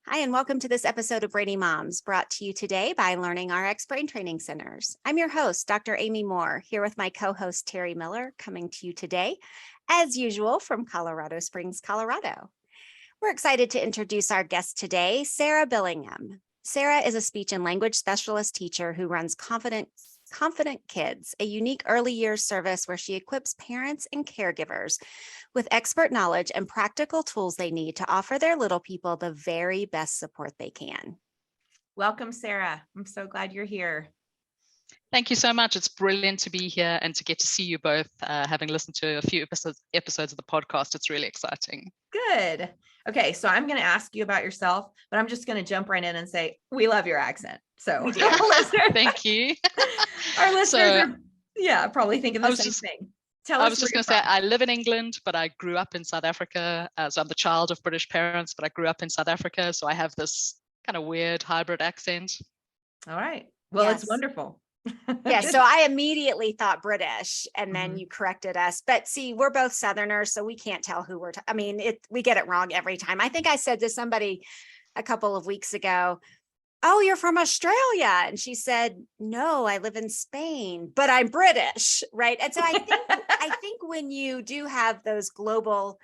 Hi, and welcome to this episode of Brainy Moms, brought to you today by Learning RX Brain Training Centers. I'm your host, Dr. Amy Moore, here with my co-host, Teri Miller, coming to you today, as usual, from Colorado Springs, Colorado. We're excited to introduce our guest today, Sarah Billingham. Sarah is a speech and language specialist teacher who runs Confident Kids, a unique early years service where she equips parents and caregivers with expert knowledge and practical tools they need to offer their little people the very best support they can. Welcome, Sarah. I'm so glad you're here. Thank you so much. It's brilliant to be here and to get to see you both, having listened to a few episodes of the podcast. It's really exciting. Good. Okay, so I'm going to ask you about yourself, but I'm just going to jump right in and say, we love your accent. So thank you. Our listeners are probably thinking the same thing. I was just going to say, I live in England, but I grew up in South Africa. So I'm the child of British parents, but I grew up in South Africa. So I have this kind of weird hybrid accent. All right. Well, yes. It's wonderful. Yeah, so I immediately thought British, and then you corrected us. But see, we're both Southerners, so we can't tell who we get it wrong every time. I think I said to somebody a couple of weeks ago, "Oh, you're from Australia," and she said, "No, I live in Spain, but I'm British," right? And so I think when you do have those global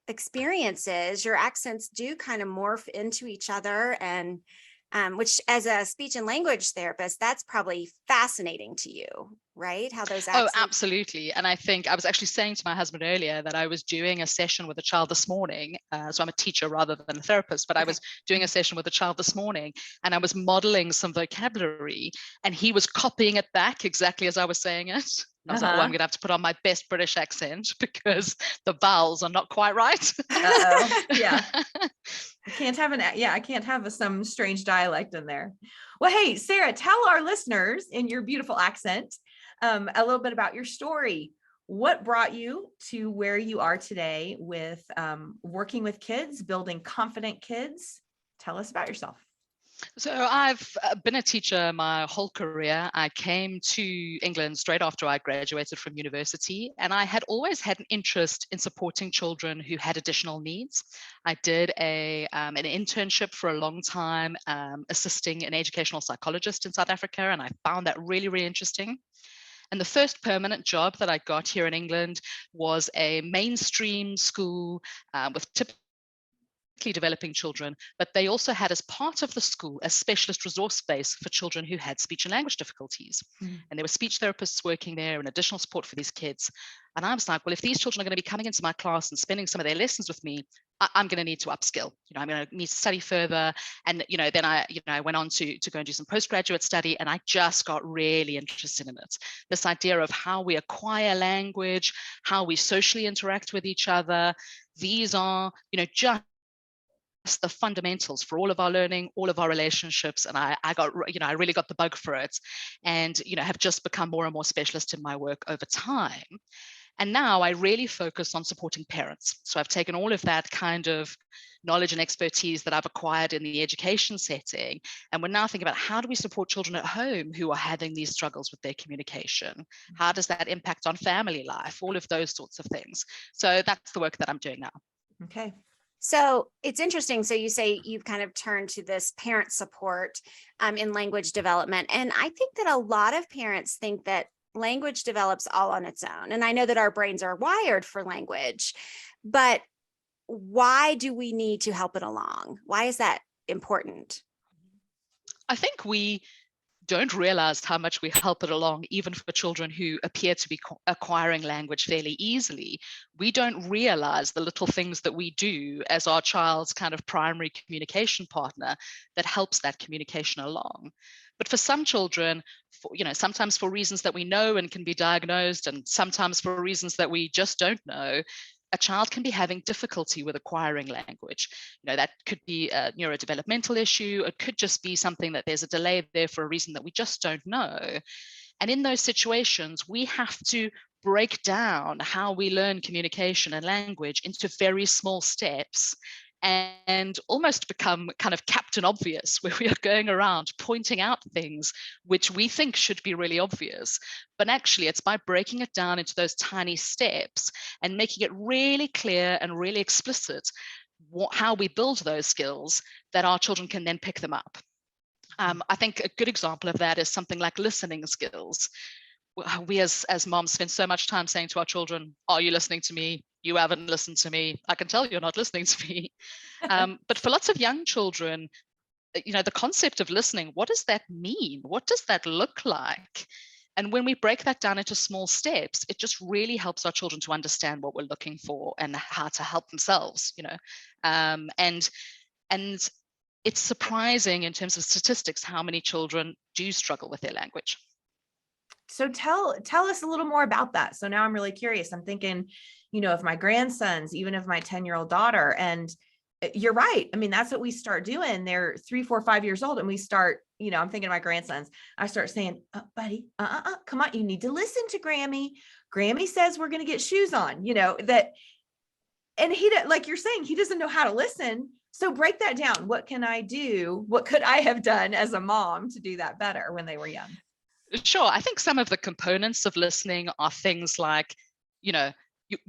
experiences, your accents do kind of morph into each other, and which, as a speech and language therapist, that's probably fascinating to you, right? How those accents. Oh, absolutely. And I think I was actually saying to my husband earlier that I was doing a session with a child this morning. So I'm a teacher rather than a therapist, but I was doing a session with a child this morning, and I was modeling some vocabulary, and he was copying it back exactly as I was saying it. I was like, oh, I'm going to have to put on my best British accent because the vowels are not quite right. Yeah. I can't have some strange dialect in there. Well, hey, Sarah, tell our listeners in your beautiful accent a little bit about your story. What brought you to where you are today with working with kids, building confident kids? Tell us about yourself. So I've been a teacher my whole career. I came to England straight after I graduated from university, and I had always had an interest in supporting children who had additional needs. I did an internship for a long time, assisting an educational psychologist in South Africa, and I found that really, really interesting. And the first permanent job that I got here in England was a mainstream school with typical developing children, but they also had as part of the school a specialist resource space for children who had speech and language difficulties. And there were speech therapists working there and additional support for these kids. And I was like, well, if these children are going to be coming into my class and spending some of their lessons with me, I'm going to need to upskill. I'm going to need to study further. And then I went on to go and do some postgraduate study, and I just got really interested in it. This idea of how we acquire language, how we socially interact with each other. These are, just the fundamentals for all of our learning, all of our relationships. And I really got the bug for it, and, have just become more and more specialist in my work over time. And now I really focus on supporting parents. So I've taken all of that kind of knowledge and expertise that I've acquired in the education setting, and we're now thinking about how do we support children at home who are having these struggles with their communication? How does that impact on family life? All of those sorts of things. So that's the work that I'm doing now. Okay. So it's interesting. So you say you've kind of turned to this parent support in language development. And I think that a lot of parents think that language develops all on its own. And I know that our brains are wired for language, but why do we need to help it along? Why is that important? I think we don't realize how much we help it along, even for children who appear to be acquiring language fairly easily. We don't realize the little things that we do as our child's kind of primary communication partner that helps that communication along. But for some children, sometimes for reasons that we know and can be diagnosed, and sometimes for reasons that we just don't know, a child can be having difficulty with acquiring language. That could be a neurodevelopmental issue. It could just be something that there's a delay there for a reason that we just don't know. And in those situations, we have to break down how we learn communication and language into very small steps, and almost become kind of Captain Obvious, where we are going around pointing out things which we think should be really obvious. But actually, it's by breaking it down into those tiny steps and making it really clear and really explicit how we build those skills, that our children can then pick them up. I think a good example of that is something like listening skills. We as moms spend so much time saying to our children, are you listening to me? You haven't listened to me. I can tell you're not listening to me. But for lots of young children, the concept of listening, what does that mean? What does that look like? And when we break that down into small steps, it just really helps our children to understand what we're looking for and how to help themselves, and it's surprising in terms of statistics how many children do struggle with their language. So tell us a little more about that. So now I'm really curious. I'm thinking, of my grandsons, even of my 10-year-old daughter. And you're right. I mean, that's what we start doing. They're 3, 4, 5 years old. And we start, I'm thinking of my grandsons. I start saying, buddy, come on. You need to listen to Grammy. Grammy says we're going to get shoes on, that. And he, like you're saying, he doesn't know how to listen. So break that down. What can I do? What could I have done as a mom to do that better when they were young? Sure. I think some of the components of listening are things like, you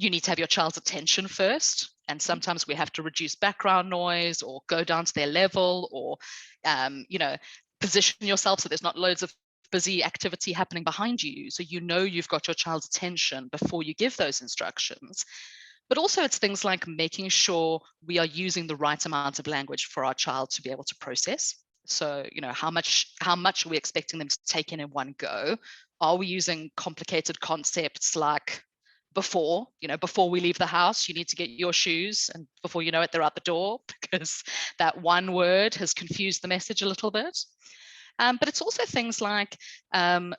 need to have your child's attention first. And sometimes we have to reduce background noise or go down to their level, or, position yourself so there's not loads of busy activity happening behind you. So you've got your child's attention before you give those instructions. But also it's things like making sure we are using the right amount of language for our child to be able to process. So, how much are we expecting them to take in one go? Are we using complicated concepts like before we leave the house, you need to get your shoes, and before you know it, they're out the door, because that one word has confused the message a little bit. But it's also things like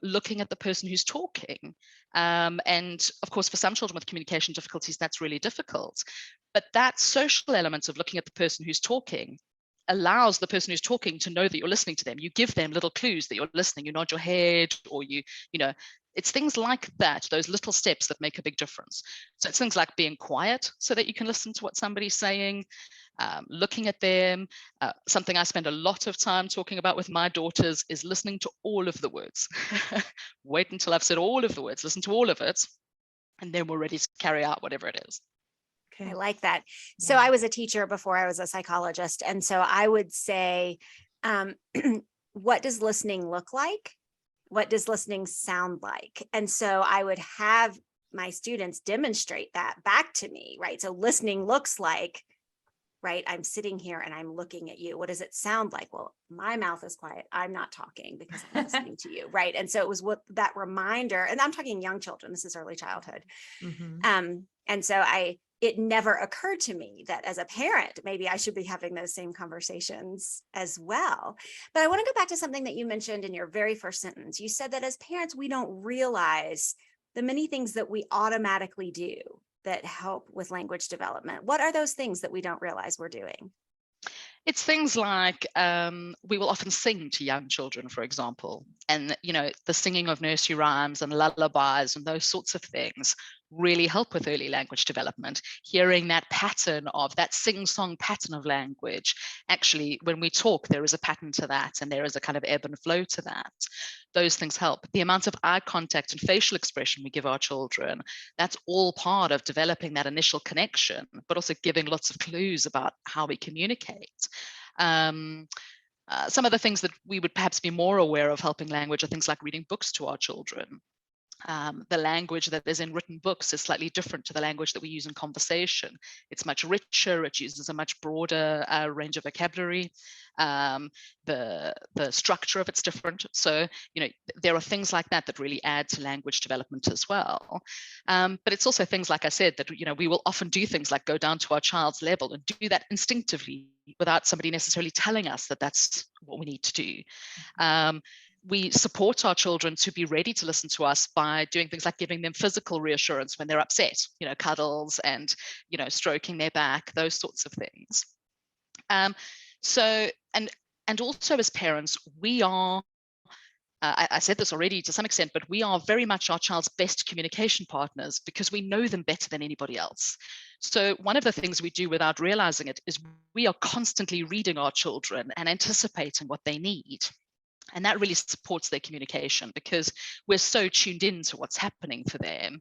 looking at the person who's talking. And of course, for some children with communication difficulties, that's really difficult. But that social element of looking at the person who's talking allows the person who's talking to know that you're listening to them. You give them little clues that you're listening. You nod your head, or it's things like that, those little steps that make a big difference. So it's things like being quiet so that you can listen to what somebody's saying, looking at them. Something I spend a lot of time talking about with my daughters is listening to all of the words. Wait until I've said all of the words, listen to all of it, and then we're ready to carry out whatever it is. I like that. So I was a teacher before I was a psychologist. And so I would say, what does listening look like? What does listening sound like? And so I would have my students demonstrate that back to me, right? So listening looks like, right, I'm sitting here and I'm looking at you. What does it sound like? Well, my mouth is quiet. I'm not talking because I'm listening to you, right? And so it was what that reminder, and I'm talking young children, this is early childhood. Mm-hmm. And so it never occurred to me that as a parent, maybe I should be having those same conversations as well. But I want to go back to something that you mentioned in your very first sentence. You said that as parents, we don't realize the many things that we automatically do that help with language development. What are those things that we don't realize we're doing? It's things like we will often sing to young children, for example, and the singing of nursery rhymes and lullabies and those sorts of things really help with early language development. Hearing that pattern of that sing-song pattern of language. Actually, when we talk, there is a pattern to that, and there is a kind of ebb and flow to that. Those things help. The amount of eye contact and facial expression we give our children, that's all part of developing that initial connection, but also giving lots of clues about how we communicate. Some of the things that we would perhaps be more aware of helping language are things like reading books to our children. The language that is in written books is slightly different to the language that we use in conversation. It's much richer. It uses a much broader range of vocabulary. The structure of it's different. So, there are things like that that really add to language development as well. But it's also things, like I said, that, we will often do things like go down to our child's level and do that instinctively without somebody necessarily telling us that that's what we need to do. We support our children to be ready to listen to us by doing things like giving them physical reassurance when they're upset, cuddles and, stroking their back, those sorts of things. So, and also as parents, we are, I said this already to some extent, but we are very much our child's best communication partners because we know them better than anybody else. So one of the things we do without realizing it is we are constantly reading our children and anticipating what they need. And that really supports their communication because we're so tuned into what's happening for them.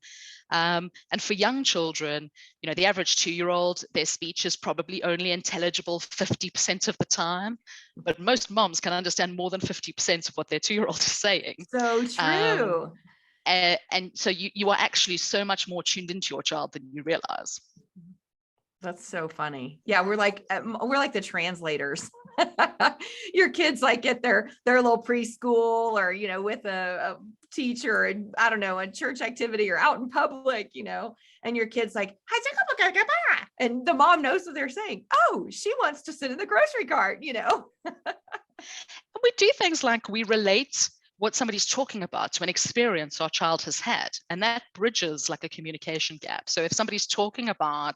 And for young children, the average 2-year-old, their speech is probably only intelligible 50% of the time, but most moms can understand more than 50% of what their 2-year-old is saying. So true. And so you are actually so much more tuned into your child than you realize. That's so funny. Yeah, we're like the translators. Your kids like get their little preschool or with a teacher and I don't know, a church activity or out in public, and your kid's like, and the mom knows what they're saying. Oh, she wants to sit in the grocery cart, We do things like we relate what somebody's talking about to an experience our child has had, and that bridges like a communication gap. So if somebody's talking about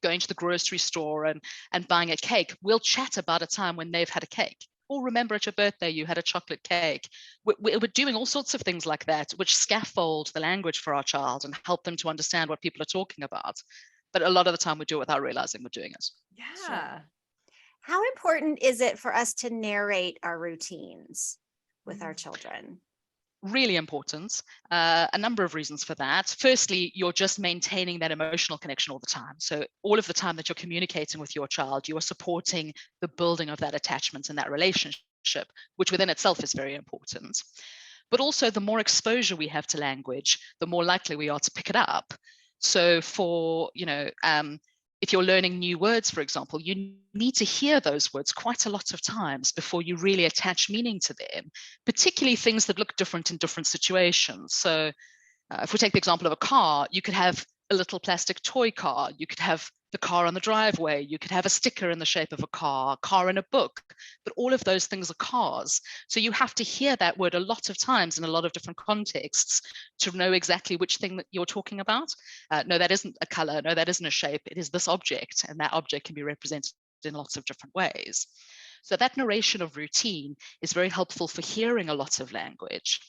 going to the grocery store and buying a cake, we'll chat about a time when they've had a cake. Or remember at your birthday, you had a chocolate cake. We're doing all sorts of things like that, which scaffold the language for our child and help them to understand what people are talking about. But a lot of the time we do it without realizing we're doing it. Yeah. Sure. How important is it for us to narrate our routines with our children? Really important. A number of reasons for that. Firstly, you're just maintaining that emotional connection all the time. So all of the time that you're communicating with your child, you are supporting the building of that attachment and that relationship, which within itself is very important. But also the more exposure we have to language, the more likely we are to pick it up. So for, if you're learning new words, for example, you need to hear those words quite a lot of times before you really attach meaning to them, particularly things that look different in different situations. So if we take the example of a car, you could have a little plastic toy car, you could have the car on the driveway, you could have a sticker in the shape of a car in a book, but all of those things are cars. So you have to hear that word a lot of times in a lot of different contexts to know exactly which thing that you're talking about. No, that isn't a color. No, that isn't a shape. It is this object, and that object can be represented in lots of different ways. So that narration of routine is very helpful for hearing a lot of language.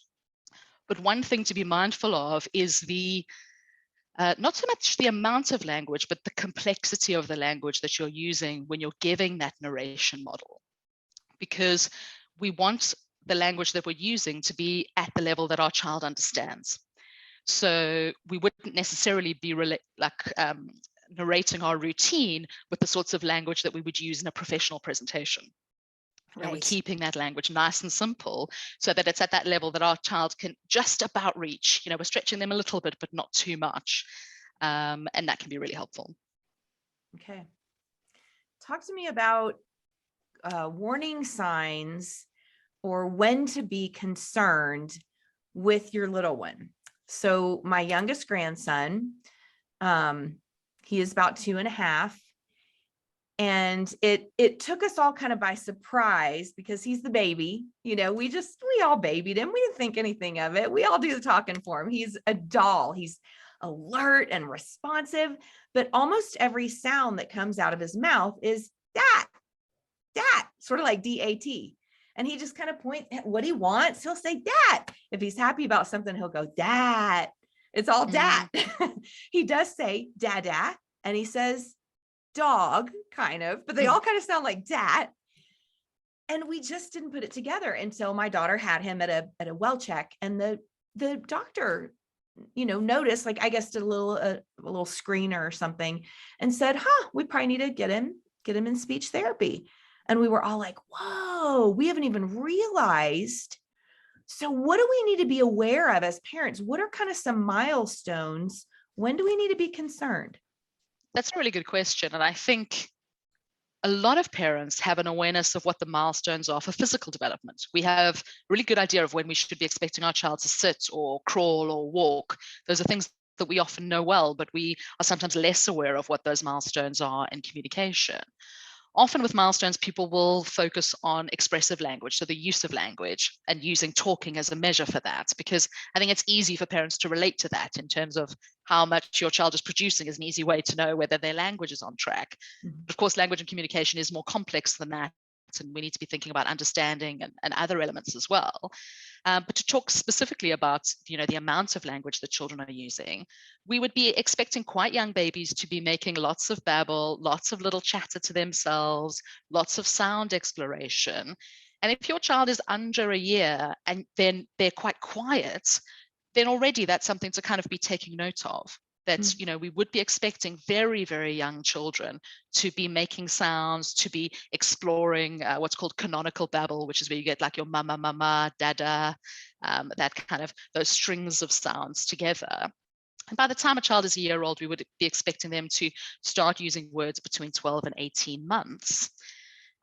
But one thing to be mindful of is not so much the amount of language, but the complexity of the language that you're using when you're giving that narration model. Because we want the language that we're using to be at the level that our child understands. So we wouldn't necessarily be narrating our routine with the sorts of language that we would use in a professional presentation. Right. We're keeping that language nice and simple so that it's at that level that our child can just about reach. We're stretching them a little bit, but not too much. And that can be really helpful. Okay. Talk to me about warning signs or when to be concerned with your little one. So my youngest grandson, he is about 2.5. And it took us all kind of by surprise because he's the baby, we all babied him. We didn't think anything of it. We all do the talking for him. He's a doll. He's alert and responsive, but almost every sound that comes out of his mouth is dat, sort of like DAT. And he just kind of points at what he wants. He'll say dat. If he's happy about something, he'll go dat. It's all dat. He does say dada, and he says dog, kind of, but they all kind of sound like dat. And we just didn't put it together until my daughter had him at a well check, and the doctor, noticed, like, I guess did a little screener or something, and said, we probably need to get him in speech therapy. And we were all like, whoa, we haven't even realized. So what do we need to be aware of as parents? What are kind of some milestones? When do we need to be concerned? That's a really good question. And I think a lot of parents have an awareness of what the milestones are for physical development. We have a really good idea of when we should be expecting our child to sit or crawl or walk. Those are things that we often know well, but we are sometimes less aware of what those milestones are in communication. Often with milestones, people will focus on expressive language, so the use of language, and using talking as a measure for that, because I think it's easy for parents to relate to that in terms of how much your child is producing is an easy way to know whether their language is on track. Mm-hmm. Of course, language and communication is more complex than that, and we need to be thinking about understanding and other elements as well. But to talk specifically about, the amount of language that children are using, we would be expecting quite young babies to be making lots of babble, lots of little chatter to themselves, lots of sound exploration. And if your child is under a year and then they're quite quiet, then already that's something to kind of be taking note of. That, we would be expecting very, very young children to be making sounds, to be exploring what's called canonical babble, which is where you get like your mama, mama, dada, that kind of those strings of sounds together. And by the time a child is a year old, we would be expecting them to start using words between 12 and 18 months.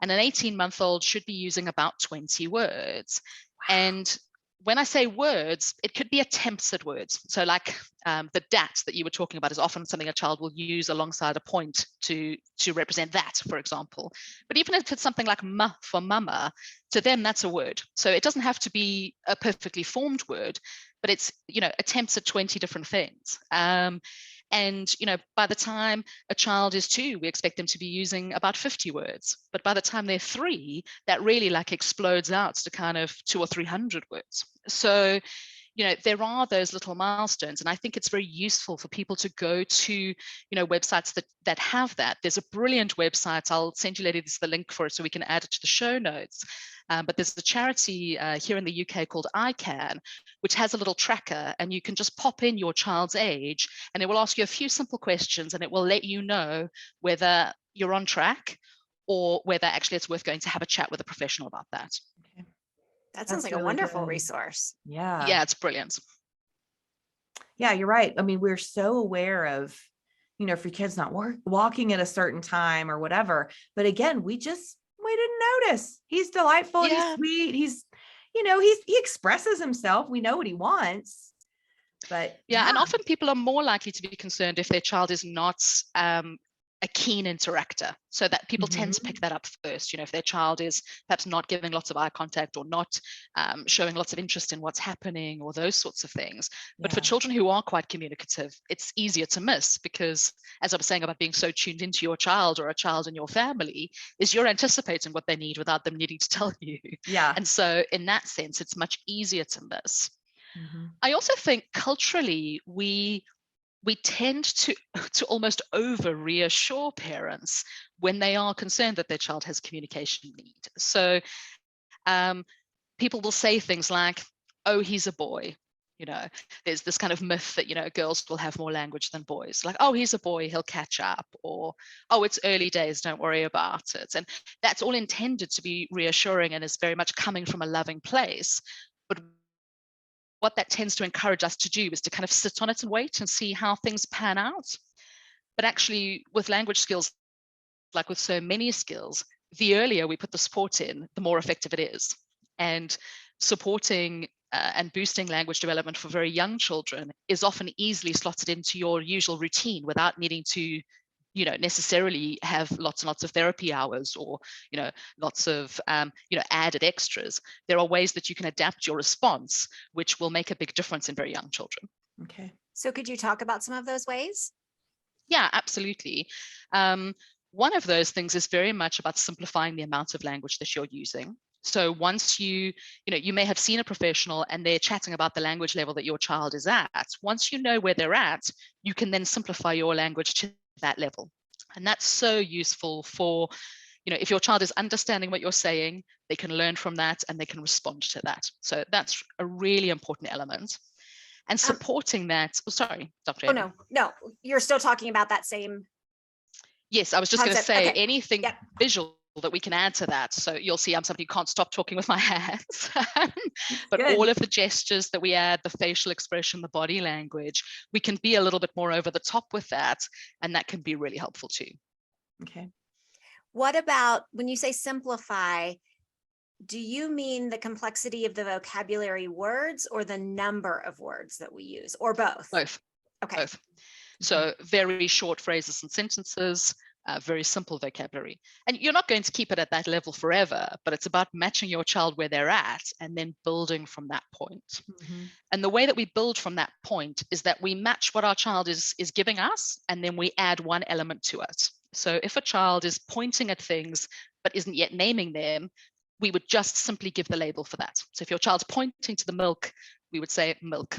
And an 18-month-old should be using about 20 words. Wow. And when I say words, it could be attempts at words. So like the dat that you were talking about is often something a child will use alongside a point to represent that, for example. But even if it's something like ma for mama, to them, that's a word. So it doesn't have to be a perfectly formed word, but it's, attempts at 20 different things. And, by the time a child is 2, we expect them to be using about 50 words. But by the time they're 3, that really like explodes out to kind of 200 or 300 words. So, there are those little milestones. And I think it's very useful for people to go to, websites that have that. There's a brilliant website. I'll send you ladies the link for it so we can add it to the show notes. But there's a charity here in the UK called ICANN, which has a little tracker, and you can just pop in your child's age and it will ask you a few simple questions and it will let you know whether you're on track or whether actually it's worth going to have a chat with a professional about that. Okay. That sounds like really a wonderful resource. Yeah, it's brilliant. Yeah, you're right. I mean, we're so aware of, if your kid's not walking at a certain time or whatever, but again, we didn't notice. He's delightful. He's sweet. He's, he expresses himself. We know what he wants, but and often people are more likely to be concerned if their child is not a keen interactor, so that people tend to pick that up first. If their child is perhaps not giving lots of eye contact or not showing lots of interest in what's happening or those sorts of things. But for children who are quite communicative, it's easier to miss because, as I was saying about being so tuned into your child or a child in your family, is you're anticipating what they need without them needing to tell you. Yeah. And so in that sense, it's much easier to miss. I also think culturally, we tend to almost over reassure parents when they are concerned that their child has communication need. So people will say things like, oh, he's a boy. There's this kind of myth that, girls will have more language than boys. Like, oh, he's a boy, he'll catch up. Or, oh, it's early days, don't worry about it. And that's all intended to be reassuring and is very much coming from a loving place. But what that tends to encourage us to do is to kind of sit on it and wait and see how things pan out. But actually, with language skills, like with so many skills, the earlier we put the support in, the more effective it is. And supporting and boosting language development for very young children is often easily slotted into your usual routine without needing to necessarily have lots and lots of therapy hours or, lots of, added extras. There are ways that you can adapt your response, which will make a big difference in very young children. Okay. So could you talk about some of those ways? Yeah, absolutely. One of those things is very much about simplifying the amount of language that you're using. So once you may have seen a professional and they're chatting about the language level that your child is at, once you know where they're at, you can then simplify your language to that level. And that's so useful for, if your child is understanding what you're saying, they can learn from that and they can respond to that. So that's a really important element. And supporting that, sorry, Dr. Oh, no, you're still talking about that same. Yes, I was just going to say anything visual that we can add to that. So you'll see I'm somebody who can't stop talking with my hands. But all of the gestures that we add, the facial expression, the body language, we can be a little bit more over the top with that. And that can be really helpful too. Okay. What about when you say simplify, do you mean the complexity of the vocabulary words or the number of words that we use, or both? Both. Okay. Both. So very short phrases and sentences, very simple vocabulary. And you're not going to keep it at that level forever, but it's about matching your child where they're at and then building from that point. And the way that we build from that point is that we match what our child is giving us, and then we add one element to it. So if a child is pointing at things but isn't yet naming them, we would just simply give the label for that. So if your child's pointing to the milk, we would say milk.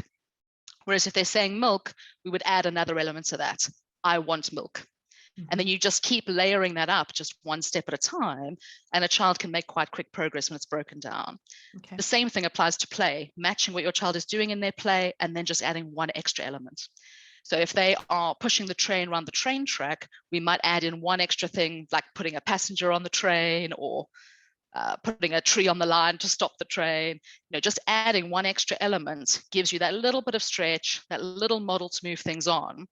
Whereas if they're saying milk, we would add another element to that. I want milk. And then you just keep layering that up just one step at a time, and a child can make quite quick progress when it's broken down. Okay. The same thing applies to play, matching what your child is doing in their play and then just adding one extra element. So if they are pushing the train around the train track, we might add in one extra thing, like putting a passenger on the train, or putting a tree on the line to stop the train. Just adding one extra element gives you that little bit of stretch, that little model to move things on.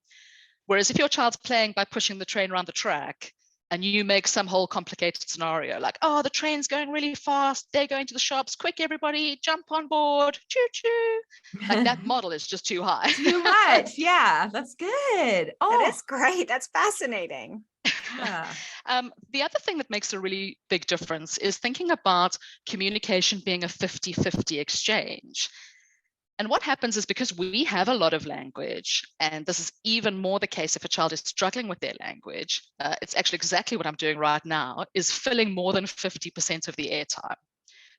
Whereas if your child's playing by pushing the train around the track, and you make some whole complicated scenario like, oh, the train's going really fast, they're going to the shops, quick, everybody, jump on board, choo-choo. Like that model is just too high. Too much. Yeah, that's good. Oh, That is great. That's fascinating. yeah. The other thing that makes a really big difference is thinking about communication being a 50-50 exchange. And what happens is, because we have a lot of language, and this is even more the case if a child is struggling with their language, it's actually exactly what I'm doing right now, is filling more than 50% of the airtime.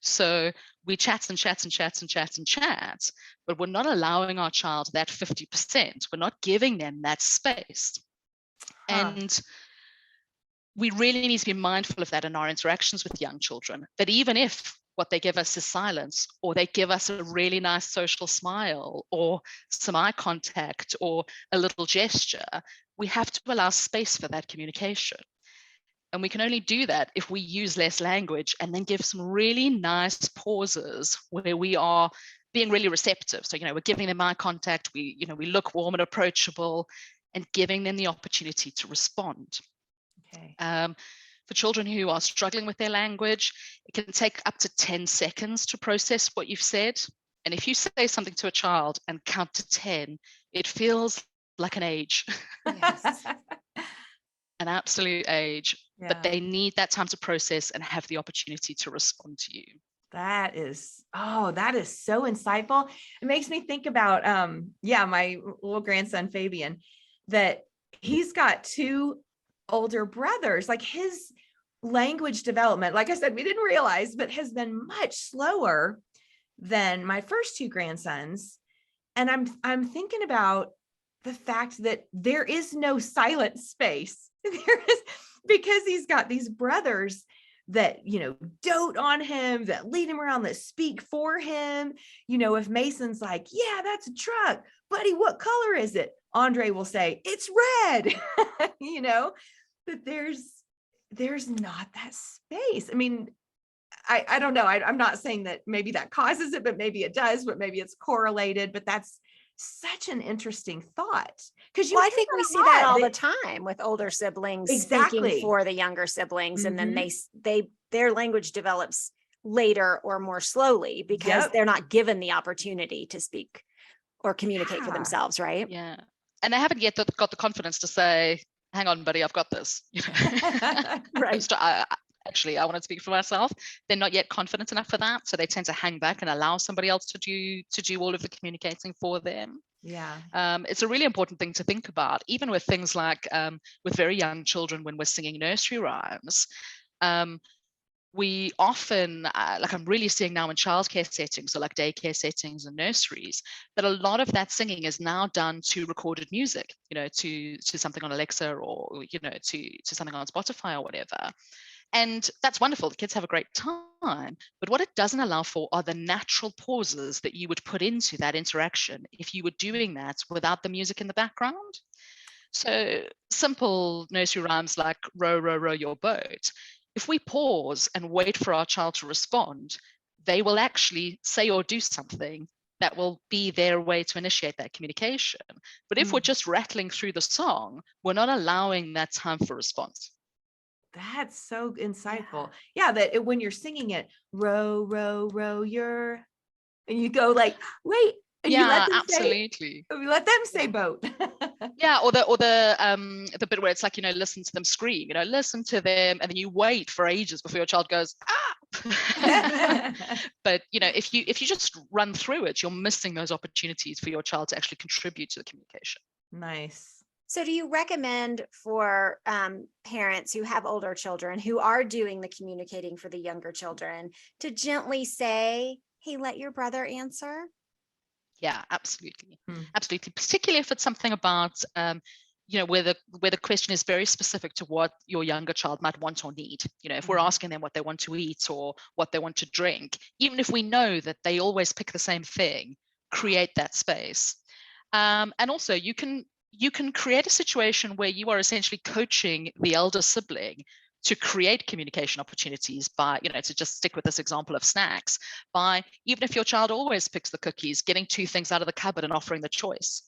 So we chat and chat and chat and chat and chat, but we're not allowing our child that 50%. We're not giving them that space. And we really need to be mindful of that in our interactions with young children, that even if what they give us is silence, or they give us a really nice social smile, or some eye contact, or a little gesture, we have to allow space for that communication. And we can only do that if we use less language and then give some really nice pauses where we are being really receptive. So, we're giving them eye contact, we look warm and approachable, and giving them the opportunity to respond. Okay. For children who are struggling with their language, it can take up to 10 seconds to process what you've said. And if you say something to a child and count to 10, it feels like an age. Yes. An absolute age. Yeah. But they need that time to process and have the opportunity to respond to you. That is so insightful. It makes me think about, my little grandson, Fabian, that he's got two older brothers. Like, his language development, like I said, we didn't realize, but has been much slower than my first two grandsons. And I'm thinking about the fact that there is no silent space. There is, because he's got these brothers that, dote on him, that lead him around, that speak for him. If Mason's like, yeah, that's a truck, buddy, what color is it? Andre will say, it's red. But there's not that space. I mean, I don't know. I'm not saying that maybe that causes it, but maybe it does, but maybe it's correlated. But that's such an interesting thought. Because I think we see that all the time with older siblings speaking for the younger siblings, and then their language develops later or more slowly because they're not given the opportunity to speak or communicate for themselves, right? Yeah. And they haven't yet got the confidence to say, hang on, buddy, I've got this. Right. I want to speak for myself. They're not yet confident enough for that. So they tend to hang back and allow somebody else to do all of the communicating for them. Yeah. It's a really important thing to think about, even with things like with very young children, when we're singing nursery rhymes. We often, like I'm really seeing now in childcare settings, so like daycare settings and nurseries, that a lot of that singing is now done to recorded music, to something on Alexa, or, to something on Spotify or whatever. And that's wonderful. The kids have a great time. But what it doesn't allow for are the natural pauses that you would put into that interaction if you were doing that without the music in the background. So simple nursery rhymes like row, row, row your boat. If we pause and wait for our child to respond, they will actually say or do something that will be their way to initiate that communication. But if we're just rattling through the song, we're not allowing that time for response. That's so insightful. Yeah, that when you're singing it, row, row, row your, and you go like, wait, and you let them absolutely. Let them say boat. Yeah, or the bit where it's like, listen to them scream, listen to them, and then you wait for ages before your child goes, ah. But if you just run through it, you're missing those opportunities for your child to actually contribute to the communication. Nice. So do you recommend for parents who have older children who are doing the communicating for the younger children to gently say, hey, let your brother answer? Yeah, absolutely. Absolutely. Particularly if it's something about where the question is very specific to what your younger child might want or need. If we're asking them what they want to eat or what they want to drink, even if we know that they always pick the same thing, create that space. And also you can create a situation where you are essentially coaching the elder sibling to create communication opportunities by, to just stick with this example of snacks, by, even if your child always picks the cookies, getting 2 things out of the cupboard and offering the choice.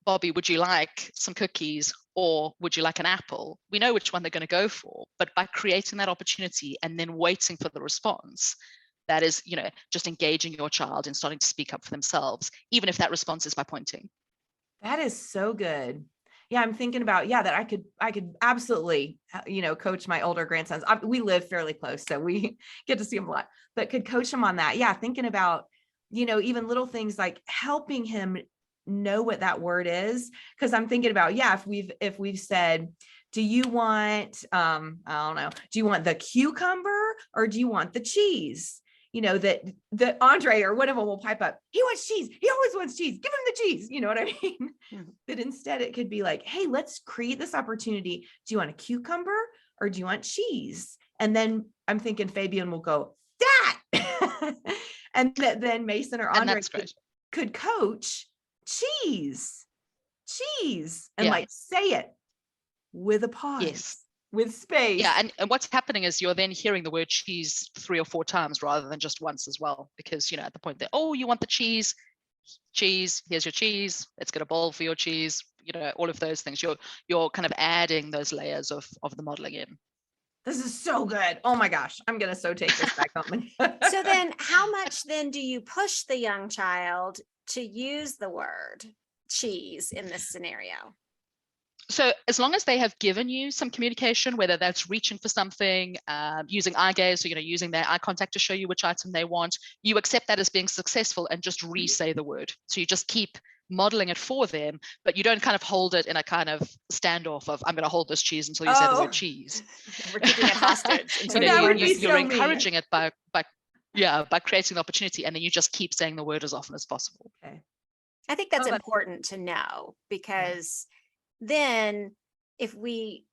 Bobby, would you like some cookies or would you like an apple? We know which one they're going to go for, but by creating that opportunity and then waiting for the response, that is, just engaging your child and starting to speak up for themselves, even if that response is by pointing. That is so good. Yeah, I'm thinking about, that I could absolutely, coach my older grandsons. We live fairly close, so we get to see them a lot, but could coach them on that. Yeah, thinking about, even little things like helping him know what that word is. Because I'm thinking about, if we've said, do you want, I don't know, do you want the cucumber or do you want the cheese? That Andre or one of them will pipe up, he wants cheese. He always wants cheese. Give him the cheese. You know what I mean? Mm-hmm. But instead it could be like, hey, let's create this opportunity. Do you want a cucumber or do you want cheese? And then I'm thinking Fabian will go, that. And then Mason or Andre could coach cheese, and like say it with a pause. Yes. With space. Yeah, and what's happening is you're then hearing the word cheese 3 or 4 times rather than just once as well, because at the point that, oh, you want the cheese, here's your cheese, let's get a bowl for your cheese, all of those things. You're kind of adding those layers of the modeling in. This is so good. Oh my gosh, I'm gonna take this back home. So then how much then do you push the young child to use the word cheese in this scenario? So as long as they have given you some communication, whether that's reaching for something, using eye gaze, so using their eye contact to show you which item they want, you accept that as being successful and just re-say the word. So you just keep modeling it for them, but you don't kind of hold it in a kind of standoff of, I'm going to hold this cheese until you say the word cheese. We're keeping it hostage. You're encouraging it by creating the opportunity, and then you just keep saying the word as often as possible. Okay. I think that's important to know, because then if we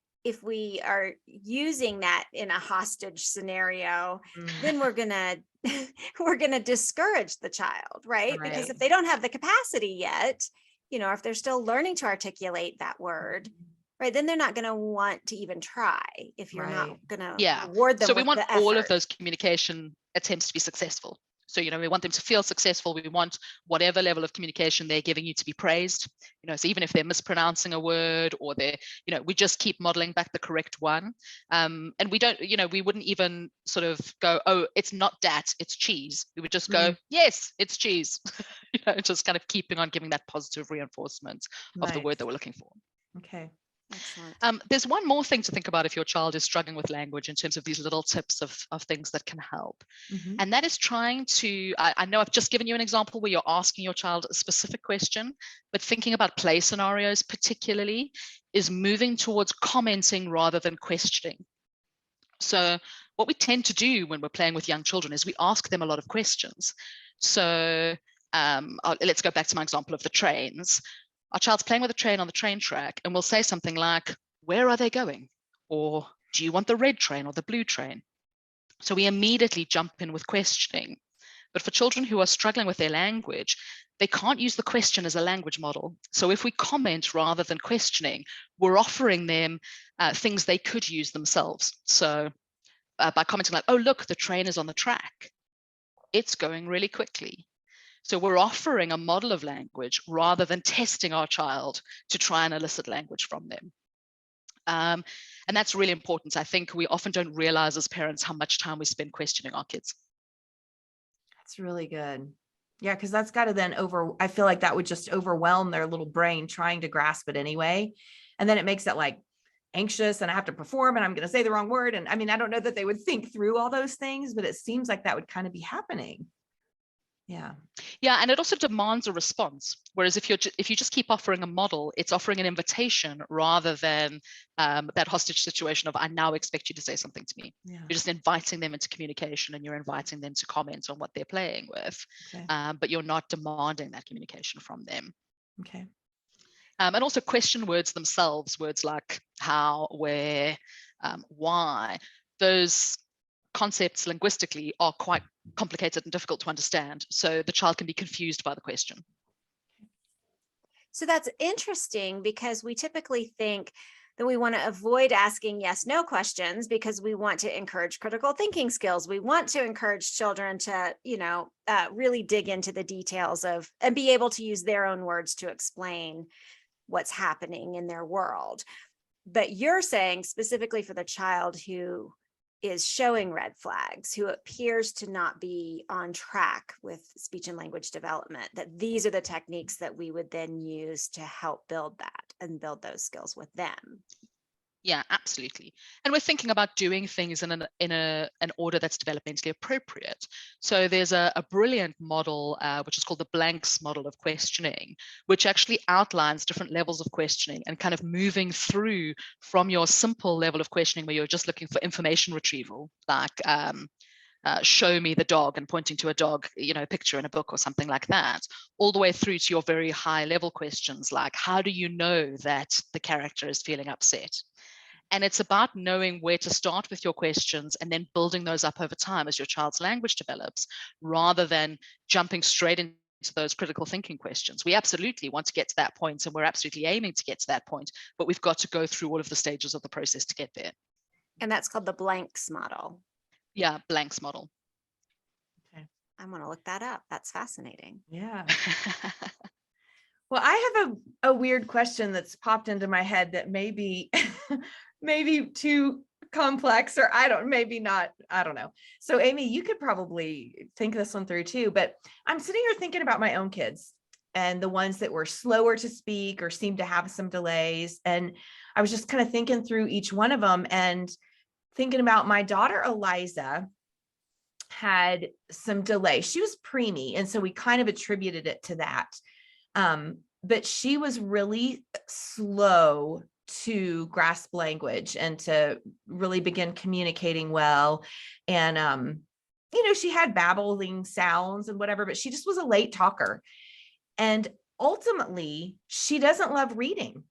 are using that in a hostage scenario, then we're gonna discourage the child, right? Because if they don't have the capacity yet, if they're still learning to articulate that word, right, then they're not going to want to even try if you're not going to reward them. So we want all of those communication attempts to be successful. So, we want them to feel successful. We want whatever level of communication they're giving you to be praised. So even if they're mispronouncing a word or they're, we just keep modeling back the correct one. And we don't, we wouldn't even sort of go, oh, it's not that, it's cheese. We would just go, yes, it's cheese. Just kind of keeping on giving that positive reinforcement of the word that we're looking for. Okay. Excellent. There's one more thing to think about if your child is struggling with language in terms of these little tips of things that can help. And that is trying to, I know I've just given you an example where you're asking your child a specific question, but thinking about play scenarios particularly is moving towards commenting rather than questioning. So what we tend to do when we're playing with young children is we ask them a lot of questions. So let's go back to my example of the trains. Our child's playing with a train on the train track, and we'll say something like, where are they going? Or do you want the red train or the blue train? So we immediately jump in with questioning. But for children who are struggling with their language, they can't use the question as a language model. So if we comment rather than questioning, we're offering them things they could use themselves. So by commenting like, oh, look, the train is on the track. It's going really quickly. So we're offering a model of language rather than testing our child to try and elicit language from them. And that's really important. I think we often don't realize as parents how much time we spend questioning our kids. That's really good. Yeah, because that's got to then I feel like that would just overwhelm their little brain trying to grasp it anyway. And then it makes it like anxious and I have to perform and I'm going to say the wrong word. And I mean, I don't know that they would think through all those things, but it seems like that would kind of be happening. Yeah, and it also demands a response. Whereas if you just keep offering a model, it's offering an invitation rather than that hostage situation of I now expect you to say something to me. You're just inviting them into communication and you're inviting them to comment on what they're playing with, but you're not demanding that communication from them. Okay. And also question words themselves, words like how, where, why. Those concepts linguistically are quite complicated and difficult to understand. So the child can be confused by the question. So that's interesting, because we typically think that we want to avoid asking yes, no questions because we want to encourage critical thinking skills. We want to encourage children to, really dig into the details of and be able to use their own words to explain what's happening in their world. But you're saying specifically for the child who is showing red flags, who appears to not be on track with speech and language development, that these are the techniques that we would then use to help build that and build those skills with them. Yeah, absolutely. And we're thinking about doing things in an order that's developmentally appropriate. So there's a brilliant model, which is called the Blanks model of questioning, which actually outlines different levels of questioning and kind of moving through from your simple level of questioning where you're just looking for information retrieval, like show me the dog and pointing to a dog, picture in a book or something like that, all the way through to your very high level questions like, how do you know that the character is feeling upset? And it's about knowing where to start with your questions and then building those up over time as your child's language develops, rather than jumping straight into those critical thinking questions. We absolutely want to get to that point, and we're absolutely aiming to get to that point, but we've got to go through all of the stages of the process to get there. And that's called the Blanks model. Yeah, Blanks model. Okay. I want to look that up. That's fascinating. Yeah. Well, I have a weird question that's popped into my head that may be maybe too complex, or maybe not. I don't know. So Amy, you could probably think this one through too, but I'm sitting here thinking about my own kids and the ones that were slower to speak or seemed to have some delays. And I was just kind of thinking through each one of them and thinking about my daughter, Eliza, had some delay. She was preemie, and so we kind of attributed it to that. But she was really slow to grasp language and to really begin communicating well. And, she had babbling sounds and whatever, but she just was a late talker. And ultimately, she doesn't love reading.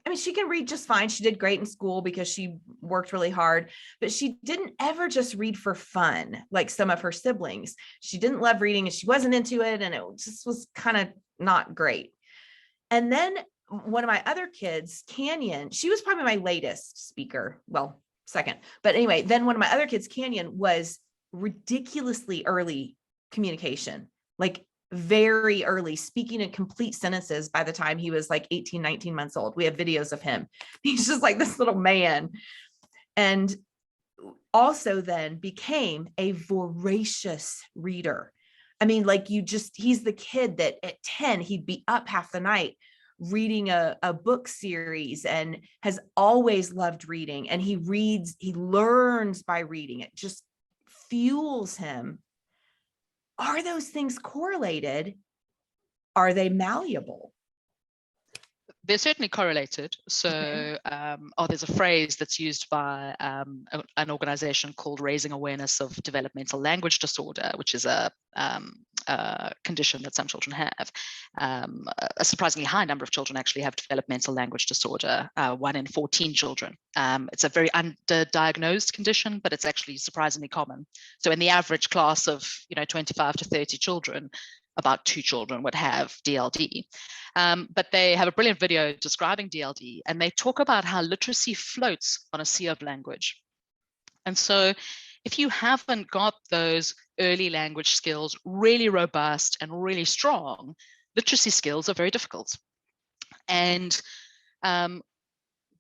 I mean, she can read just fine. She did great in school because she worked really hard, but she didn't ever just read for fun like some of her siblings. She didn't love reading and she wasn't into it, and it just was kind of not great. And then one of my other kids, Canyon, she was probably my latest speaker. Well, second. But anyway, then one of my other kids, Canyon, was ridiculously early communication, like very early, speaking in complete sentences by the time he was like 18, 19 months old. We have videos of him. He's just like this little man. And also then became a voracious reader. I mean, like he's the kid that at 10, he'd be up half the night reading a book series and has always loved reading. And he learns by reading. It just fuels him. Are those things correlated? Are they malleable? They're certainly correlated. So there's a phrase that's used by an organization called Raising Awareness of Developmental Language Disorder, which is a condition that some children have. A surprisingly high number of children actually have developmental language disorder, 1 in 14 children. It's a very underdiagnosed condition, but it's actually surprisingly common. So in the average class of 25 to 30 children, about 2 children would have DLD. But they have a brilliant video describing DLD, and they talk about how literacy floats on a sea of language. And so if you haven't got those early language skills really robust and really strong, literacy skills are very difficult. And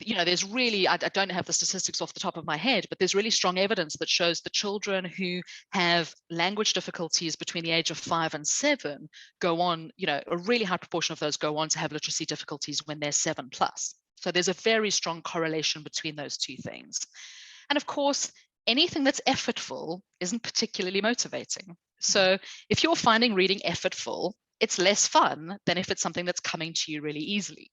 there's really, I don't have the statistics off the top of my head, but there's really strong evidence that shows the children who have language difficulties between the age of 5 and 7 go on, a really high proportion of those go on to have literacy difficulties when they're 7+. So there's a very strong correlation between those two things. And of course, anything that's effortful isn't particularly motivating. So if you're finding reading effortful, it's less fun than if it's something that's coming to you really easily.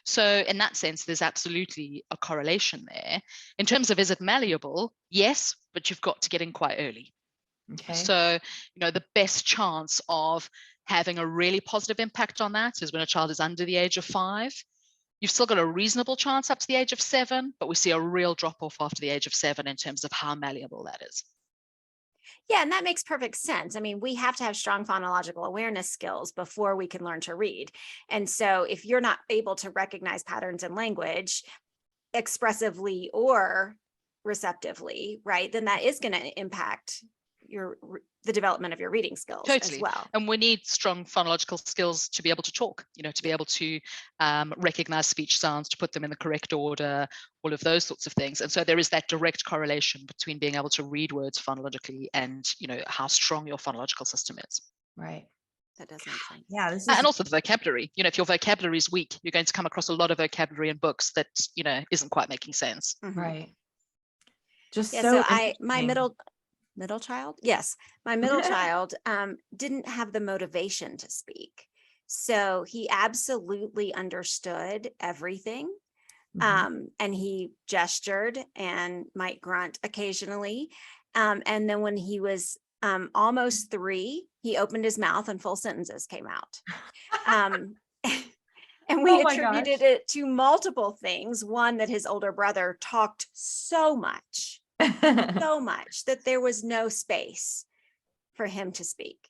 So in that sense, there's absolutely a correlation there. In terms of, is it malleable? Yes, but you've got to get in quite early. Okay. So, the best chance of having a really positive impact on that is when a child is under the age of 5. you've still got a reasonable chance up to the age of 7, but we see a real drop off after the age of 7 in terms of how malleable that is. Yeah, and that makes perfect sense. I mean, we have to have strong phonological awareness skills before we can learn to read. And so if you're not able to recognize patterns in language expressively or receptively, right, then that is going to impact the development of your reading skills as well. And we need strong phonological skills to be able to talk, to be able to recognize speech sounds, to put them in the correct order, all of those sorts of things. And so there is that direct correlation between being able to read words phonologically and, how strong your phonological system is. Right. That does make sense. Yeah. And also the vocabulary. If your vocabulary is weak, you're going to come across a lot of vocabulary in books that, isn't quite making sense. Mm-hmm. Right. Just my middle child. Yes. My middle child didn't have the motivation to speak. So he absolutely understood everything. Mm-hmm. And he gestured and might grunt occasionally. And then when he was almost 3, he opened his mouth and full sentences came out. And we attributed it to multiple things. One, that his older brother talked so much that there was no space for him to speak.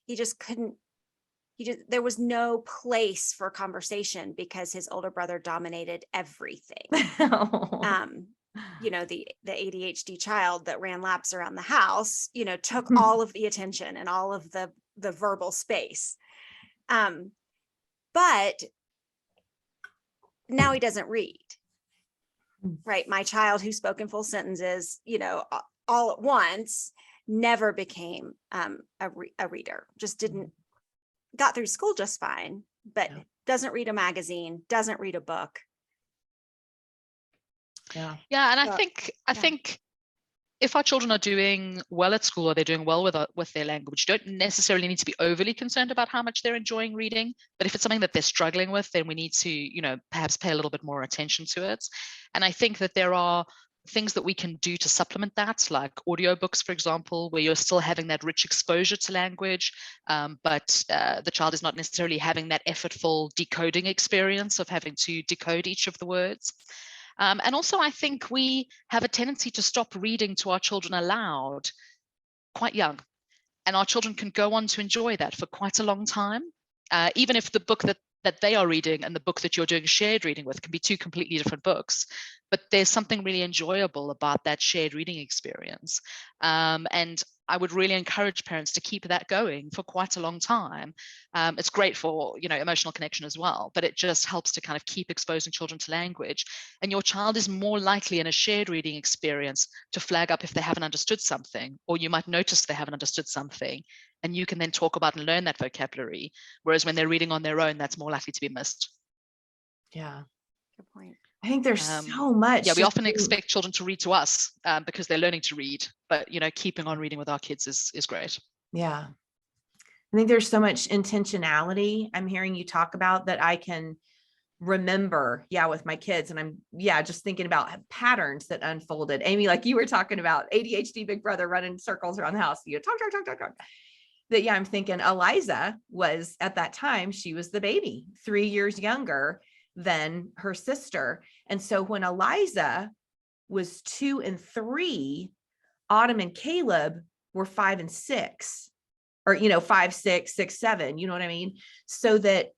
There was no place for conversation because his older brother dominated everything. The ADHD child that ran laps around the house, took all of the attention and all of the verbal space. But now he doesn't read. Right. My child who spoke in full sentences, all at once, never became a reader, just got through school just fine, but doesn't read a magazine, doesn't read a book. Yeah. And I think if our children are doing well at school or they're doing well with their language, you don't necessarily need to be overly concerned about how much they're enjoying reading. But if it's something that they're struggling with, then we need to, perhaps pay a little bit more attention to it. And I think that there are things that we can do to supplement that, like audiobooks, for example, where you're still having that rich exposure to language, but the child is not necessarily having that effortful decoding experience of having to decode each of the words. And also, I think we have a tendency to stop reading to our children aloud quite young. And our children can go on to enjoy that for quite a long time, even if the book that they are reading and the book that you're doing shared reading with can be 2 completely different books. But there's something really enjoyable about that shared reading experience. And I would really encourage parents to keep that going for quite a long time. It's great for, emotional connection as well, but it just helps to kind of keep exposing children to language. And your child is more likely in a shared reading experience to flag up if they haven't understood something, or you might notice they haven't understood something, and you can then talk about and learn that vocabulary. Whereas when they're reading on their own, that's more likely to be missed. Yeah. Good point. I think there's so much. Yeah, we often expect children to read to us because they're learning to read, but keeping on reading with our kids is great. Yeah. I think there's so much intentionality I'm hearing you talk about that I can remember, with my kids. And I'm, just thinking about patterns that unfolded. Amy, like you were talking about ADHD big brother running circles around the house. You talk. That, I'm thinking Eliza was at that time, she was the baby, 3 years younger than her sister. And so when Eliza was 2 and 3, Autumn and Caleb were 5 and 6, or, 5, 6, 6, 7, you know what I mean? So that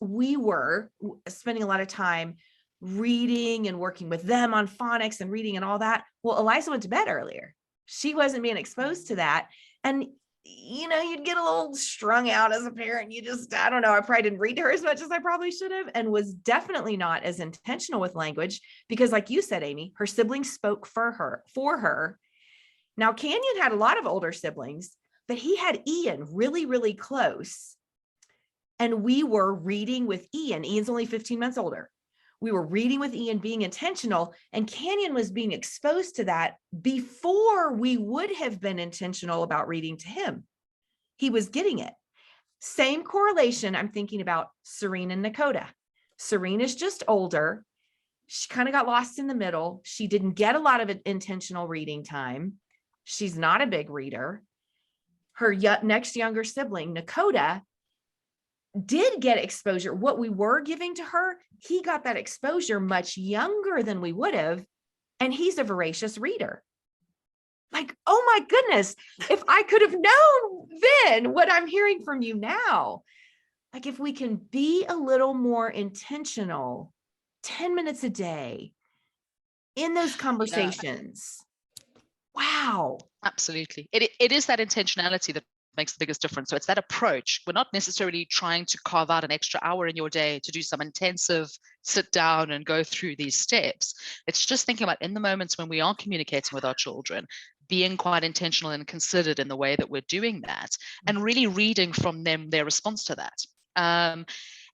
we were spending a lot of time reading and working with them on phonics and reading and all that. Well, Eliza went to bed earlier. She wasn't being exposed to that. And you'd get a little strung out as a parent. I don't know, I probably didn't read to her as much as I probably should have, and was definitely not as intentional with language because, like you said, Amy, her siblings spoke for her. Now, Canyon had a lot of older siblings, but he had Ian really, really close. And we were reading with Ian. Ian's only 15 months older. We were reading with Ian, being intentional, and Canyon was being exposed to that before we would have been intentional about reading to him. He was getting it. Same correlation. I'm thinking about Serene and Nakota. Serene is just older. She kind of got lost in the middle. She didn't get a lot of intentional reading time. She's not a big reader. Her next younger sibling, Nakota, did get exposure. What we were giving to her he got that exposure much younger than we would have. And he's a voracious reader. Like, oh my goodness, if I could have known then what I'm hearing from you now, like if we can be a little more intentional, 10 minutes a day in those conversations. Wow. Absolutely. It is that intentionality that makes the biggest difference. So it's that approach. We're not necessarily trying to carve out an extra hour in your day to do some intensive sit down and go through these steps. It's just thinking about in the moments when we are communicating with our children, being quite intentional and considered in the way that we're doing that, and really reading from them their response to that.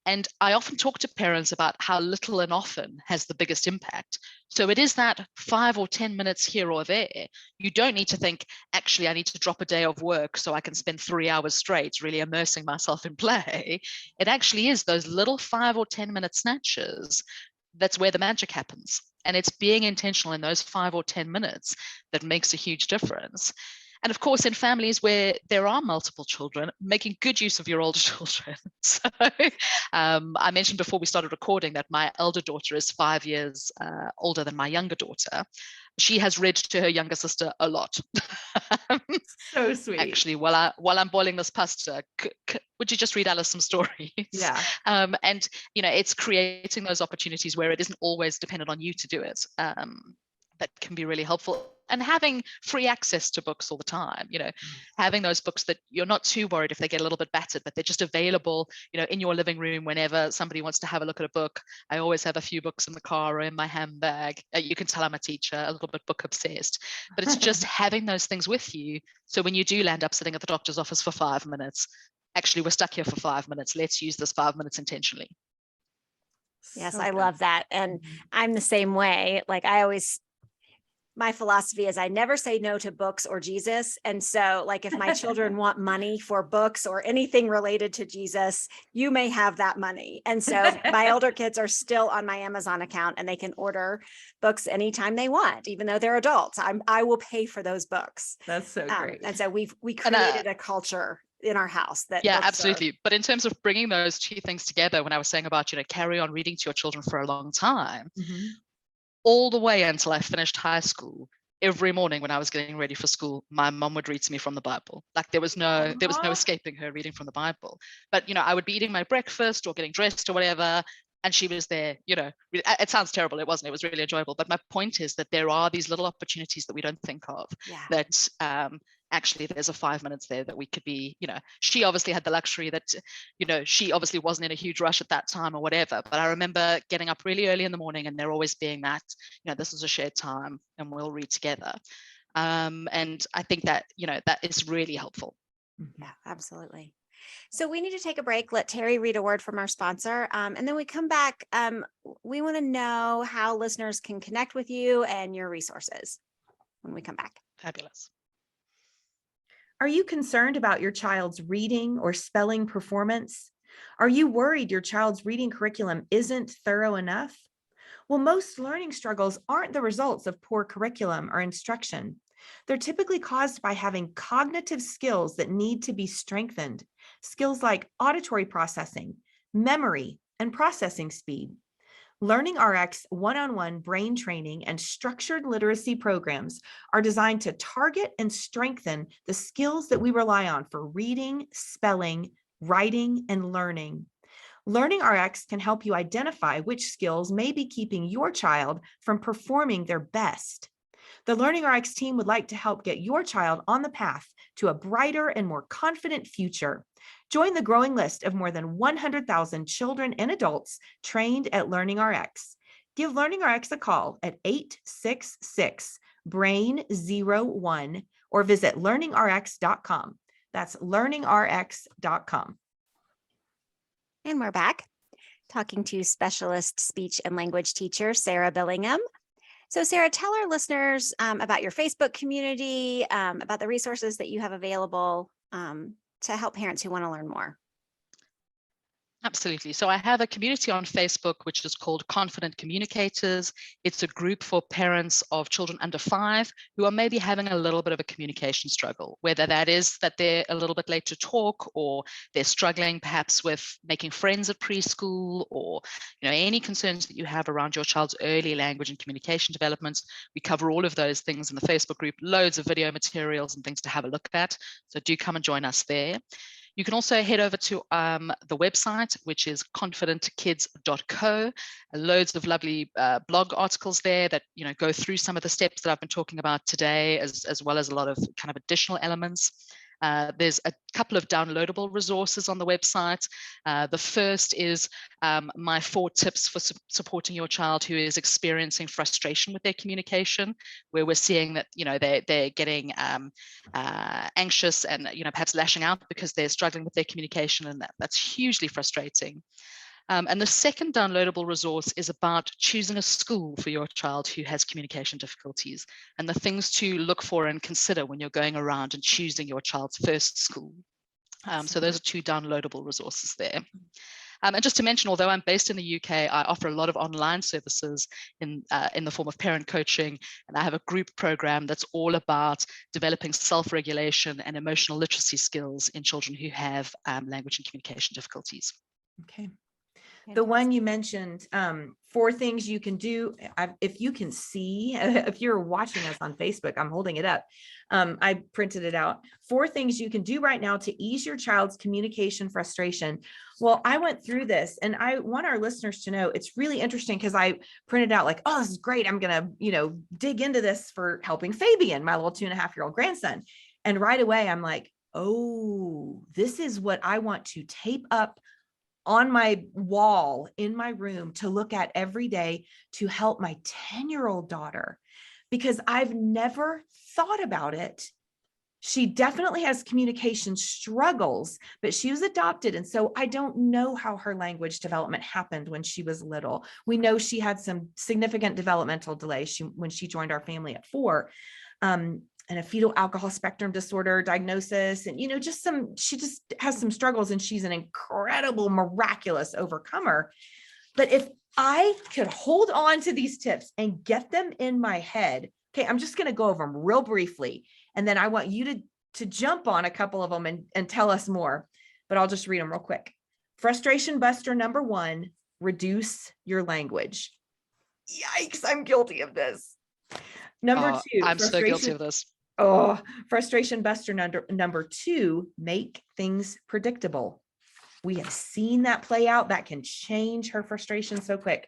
And I often talk to parents about how little and often has the biggest impact. So it is that 5 or 10 minutes here or there. You don't need to think, actually, I need to drop a day of work so I can spend 3 hours straight really immersing myself in play. It actually is those little 5 or 10 minute snatches. That's where the magic happens. And it's being intentional in those 5 or 10 minutes that makes a huge difference. And of course, in families where there are multiple children, making good use of your older children. So I mentioned before we started recording that my elder daughter is 5 years older than my younger daughter. She has read to her younger sister a lot. So sweet. Actually, while I'm boiling this pasta, would you just read Alice some stories? Yeah. And it's creating those opportunities where it isn't always dependent on you to do it. That can be really helpful. And having free access to books all the time, having those books that you're not too worried if they get a little bit battered, but they're just available, in your living room whenever somebody wants to have a look at a book. I always have a few books in the car or in my handbag. You can tell I'm a teacher, a little bit book obsessed, but it's just having those things with you. So when you do land up sitting at the doctor's office for 5 minutes, actually, we're stuck here for 5 minutes. Let's use this 5 minutes intentionally. Yes, So I good. love that. And I'm the same way. Like my philosophy is I never say no to books or Jesus. And so like if my children want money for books or anything related to Jesus, you may have that money. And so my older kids are still on my Amazon account and they can order books anytime they want, even though they're adults. I will pay for those books. That's so great. And so we created a culture in our house that absolutely. But in terms of bringing those two things together, when I was saying about, carry on reading to your children for a long time, all the way until I finished high school, every morning when I was getting ready for school, my mom would read to me from the Bible. Like there was no escaping her reading from the Bible. But, I would be eating my breakfast or getting dressed or whatever, and she was there, it sounds terrible. It wasn't. It was really enjoyable. But my point is that there are these little opportunities that we don't think of that actually there's a 5 minutes there that we could be, she obviously had the luxury that, she obviously wasn't in a huge rush at that time or whatever. But I remember getting up really early in the morning and there always being that, this is a shared time and we'll read together. And I think that, that is really helpful. Yeah, absolutely. So we need to take a break, let Teri read a word from our sponsor, and then we come back. We want to know how listeners can connect with you and your resources when we come back. Fabulous. Are you concerned about your child's reading or spelling performance? Are you worried your child's reading curriculum isn't thorough enough? Well, most learning struggles aren't the results of poor curriculum or instruction. They're typically caused by having cognitive skills that need to be strengthened. Skills like auditory processing, memory, and processing speed. Learning RX one-on-one brain training and structured literacy programs are designed to target and strengthen the skills that we rely on for reading, spelling, writing, and learning. Learning RX can help you identify which skills may be keeping your child from performing their best. The Learning RX team would like to help get your child on the path to a brighter and more confident future. Join the growing list of more than 100,000 children and adults trained at Learning RX. Give Learning RX a call at 866-BRAIN-01 or visit learningrx.com. That's learningrx.com. And we're back talking to specialist speech and language teacher, Sarah Billingham. So Sarah, tell our listeners about your Facebook community, about the resources that you have available to help parents who want to learn more. Absolutely. So I have a community on Facebook, which is called Confident Communicators. It's a group for parents of children under 5 who are maybe having a little bit of a communication struggle, whether that is that they're a little bit late to talk, or they're struggling perhaps with making friends at preschool, or any concerns that you have around your child's early language and communication development. We cover all of those things in the Facebook group, loads of video materials and things to have a look at. So do come and join us there. You can also head over to the website, which is confidentkids.co. Loads of lovely blog articles there that go through some of the steps that I've been talking about today, as well as a lot of kind of additional elements. There's a couple of downloadable resources on the website. The first is my 4 tips for supporting your child who is experiencing frustration with their communication, where we're seeing that they're getting anxious and perhaps lashing out because they're struggling with their communication, and that's hugely frustrating. And the second downloadable resource is about choosing a school for your child who has communication difficulties, and the things to look for and consider when you're going around and choosing your child's first school. So those are 2 downloadable resources there. And just to mention, although I'm based in the UK, I offer a lot of online services in the form of parent coaching, and I have a group program that's all about developing self-regulation and emotional literacy skills in children who have language and communication difficulties. Okay. The one you mentioned, 4 things you can do. If you can see, if you're watching us on Facebook, I'm holding it up. I printed it out. 4 things you can do right now to ease your child's communication frustration. Well, I went through this, and I want our listeners to know it's really interesting because I printed out like, oh, this is great. I'm going to, dig into this for helping Fabian, my little 2.5-year-old grandson. And right away, I'm like, oh, this is what I want to tape up on my wall in my room to look at every day to help my 10-year-old daughter, because I've never thought about it. She definitely has communication struggles, but she was adopted. And so I don't know how her language development happened when she was little. We know she had some significant developmental delays when she joined our family at 4. And a fetal alcohol spectrum disorder diagnosis, and she just has some struggles, and she's an incredible, miraculous overcomer. But if I could hold on to these tips and get them in my head, okay, I'm just going to go over them real briefly, and then I want you to jump on a couple of them and tell us more, but I'll just read them real quick. Frustration buster number 1, reduce your language. Yikes, I'm guilty of this. Number 2, I'm so guilty of this. Frustration buster number 2, make things predictable. We have seen that play out. That can change her frustration so quick.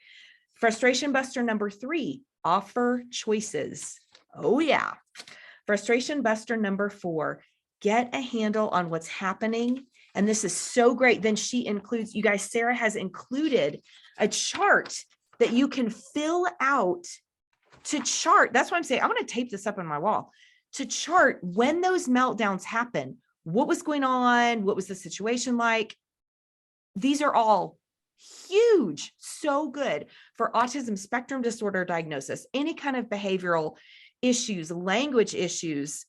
Frustration buster number 3, offer choices. Oh yeah. Frustration buster number 4, get a handle on what's happening. And this is so great. Then she includes, you guys, Sarah has included a chart that you can fill out to chart. That's why I'm saying, I'm going to tape this up on my wall to chart when those meltdowns happen. What was going on? What was the situation like? These are all huge, so good for autism spectrum disorder diagnosis, any kind of behavioral issues, language issues.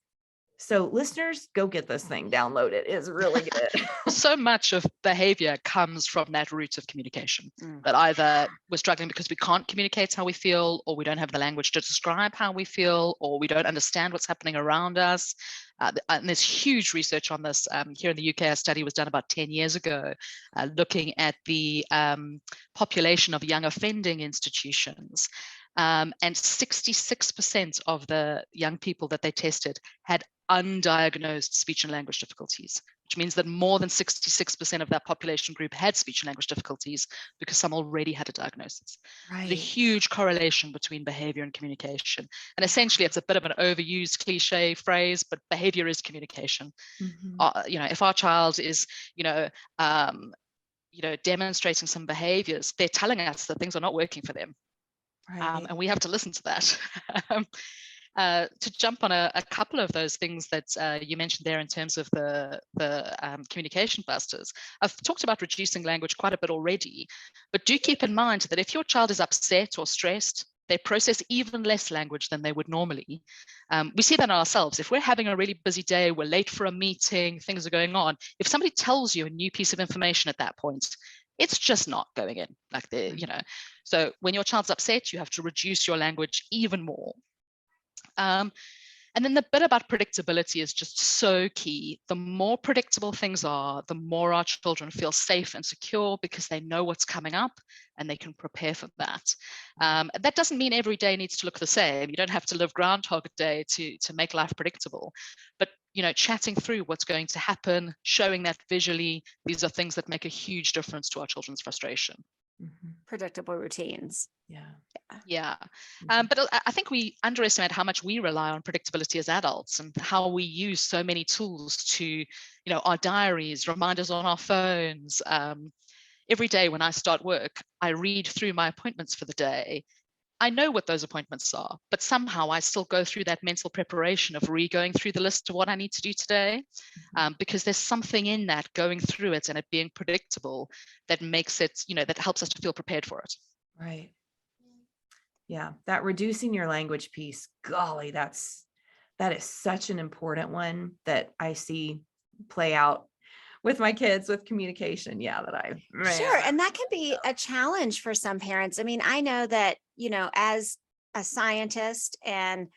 So listeners, go get this thing, download it. It's really good. So much of behavior comes from that root of communication, that either we're struggling because we can't communicate how we feel, or we don't have the language to describe how we feel, or we don't understand what's happening around us. And there's huge research on this. Here in the UK, a study was done about 10 years ago, looking at the population of young offending institutions. And 66% of the young people that they tested had undiagnosed speech and language difficulties, which means that more than 66% of that population group had speech and language difficulties because some already had a diagnosis. Right. There's a huge correlation between behavior and communication. And essentially, it's a bit of an overused cliche phrase, but behavior is communication. If our child is, demonstrating some behaviors, they're telling us that things are not working for them. Right. And we have to listen to that. To jump on a couple of those things that you mentioned there in terms of the communication busters, I've talked about reducing language quite a bit already, but do keep in mind that if your child is upset or stressed, they process even less language than they would normally. We see that in ourselves. If we're having a really busy day, we're late for a meeting, things are going on. If somebody tells you a new piece of information at that point, it's just not going in like so when your child's upset, you have to reduce your language even more. And then the bit about predictability is just so key. The more predictable things are, the more our children feel safe and secure because they know what's coming up and they can prepare for that. That doesn't mean every day needs to look the same. You don't have to live Groundhog Day to make life predictable. But chatting through what's going to happen, showing that visually, these are things that make a huge difference to our children's frustration. Predictable routines. Yeah. But I think we underestimate how much we rely on predictability as adults and how we use so many tools to, our diaries, reminders on our phones. Every day when I start work, I read through my appointments for the day. I know what those appointments are, but somehow I still go through that mental preparation of going through the list of what I need to do today, because there's something in that going through it and it being predictable that makes it, that helps us to feel prepared for it. Right. Yeah. That reducing your language piece, golly, that is such an important one that I see play out with my kids with communication. Sure. And that can be a challenge for some parents. I mean, I know that, as a scientist and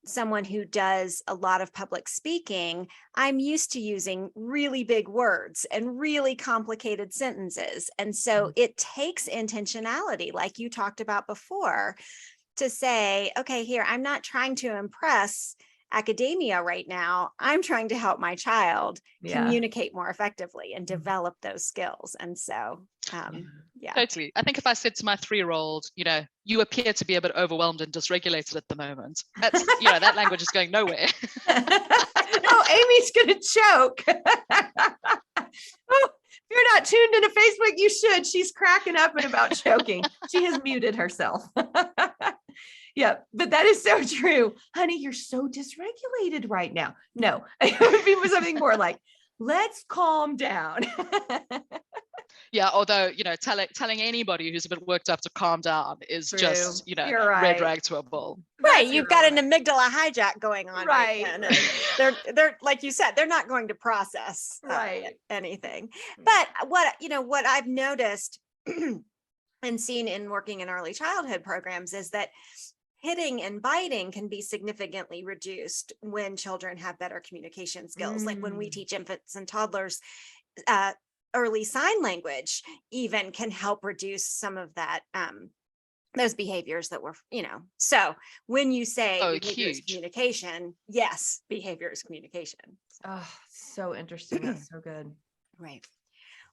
someone who does a lot of public speaking, I'm used to using really big words and really complicated sentences. And so it takes intentionality, like you talked about before, to say, okay, here, I'm not trying to impress academia right now. I'm trying to help my child communicate more effectively and develop those skills. And so, Totally. I think if I said to my 3-year-old, you appear to be a bit overwhelmed and dysregulated at the moment, that's, that language is going nowhere. Oh, Amy's going to choke. Oh, if you're not tuned into Facebook, you should. She's cracking up and about choking. She has muted herself. Yeah, but that is so true. Honey, you're so dysregulated right now. No, it would be something more like, let's calm down. Yeah, although, telling anybody who's a bit worked up to calm down is true. Just, red rag to a bull. Right. You've got an amygdala hijack going on. Right. They're like you said, they're not going to process anything. But what I've noticed and seen in working in early childhood programs is that hitting and biting can be significantly reduced when children have better communication skills. Like when we teach infants and toddlers, early sign language even can help reduce some of that, those behaviors that were, so when you say behavior is communication, yes, behavior is communication. Oh, so interesting. That's so good. Right.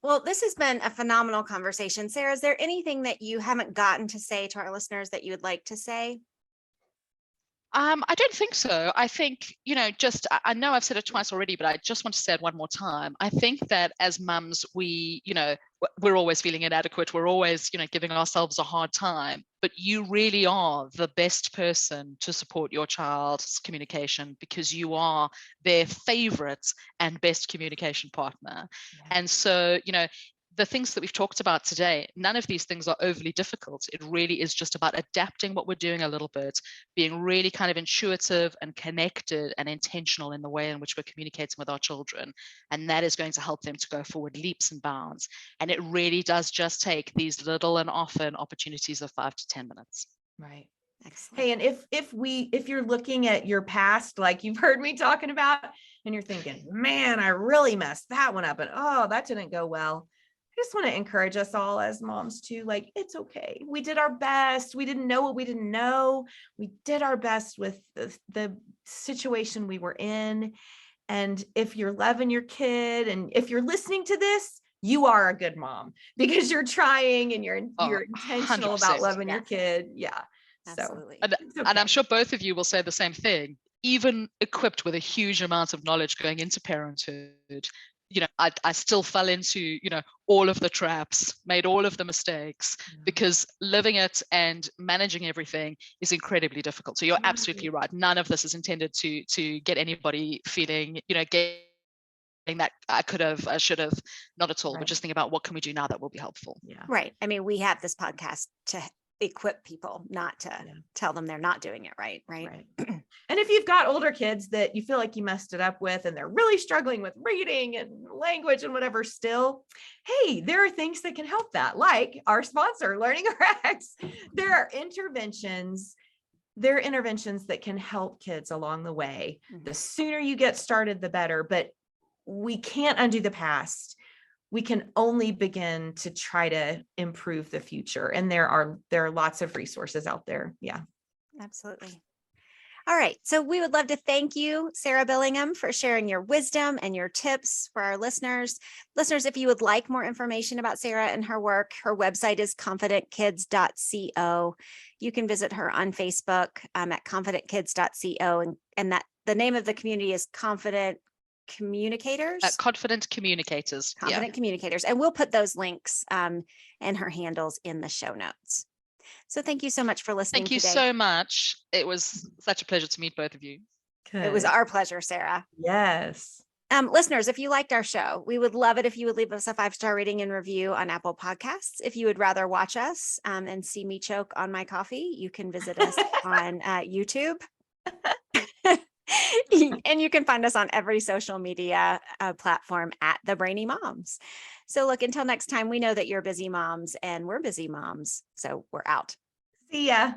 Well, this has been a phenomenal conversation. Sarah, is there anything that you haven't gotten to say to our listeners that you would like to say? I don't think so. I think, I know I've said it twice already, but I just want to say it one more time. I think that as mums, we're always feeling inadequate. We're always, giving ourselves a hard time, but you really are the best person to support your child's communication because you are their favorite and best communication partner. Yeah. And so, the things that we've talked about today, none of these things are overly difficult. It really is just about adapting what we're doing a little bit, being really kind of intuitive and connected and intentional in the way in which we're communicating with our children. And that is going to help them to go forward leaps and bounds. And it really does just take these little and often opportunities of 5 to 10 minutes. Right. Excellent. Hey, and if you're looking at your past, like you've heard me talking about, and you're thinking, man, I really messed that one up. And oh, that didn't go well. I just want to encourage us all as moms too, like, it's okay. We did our best. We didn't know what we didn't know. We did our best with the situation we were in. And if you're loving your kid and if you're listening to this, you are a good mom because you're trying and you're intentional 100%. About loving your kid. Yeah. Absolutely. So, and I'm sure both of you will say the same thing, even equipped with a huge amount of knowledge going into parenthood. I still fell into, all of the traps, made all of the mistakes because living it and managing everything is incredibly difficult. So you're absolutely right. None of this is intended to get anybody feeling, getting that I could have, I should have, not at all. Right. We're just thinking about what can we do now that will be helpful. Yeah. Right. I mean, we have this podcast to equip people, not to tell them they're not doing it right. Right. And if you've got older kids that you feel like you messed it up with, and they're really struggling with reading and language and whatever still, hey, there are things that can help that, like our sponsor, Learning RX. There are interventions that can help kids along the way. The sooner you get started, the better, but we can't undo the past. We can only begin to try to improve the future. And there are lots of resources out there. Yeah. Absolutely. All right. So we would love to thank you, Sarah Billingham, for sharing your wisdom and your tips for our listeners. Listeners, if you would like more information about Sarah and her work, her website is confidentkids.co. You can visit her on Facebook at confidentkids.co, and that the name of the community is Confident Communicators. Confident Communicators. Confident Communicators. And we'll put those links and her handles in the show notes. So thank you so much for listening today. Thank you so much. It was such a pleasure to meet both of you. Good. It was our pleasure, Sarah. Yes. Listeners, if you liked our show, we would love it if you would leave us a 5-star rating and review on Apple Podcasts. If you would rather watch us and see me choke on my coffee, you can visit us on YouTube. And you can find us on every social media platform at the Brainy Moms. So look, until next time, we know that you're busy moms and we're busy moms. So we're out. See ya.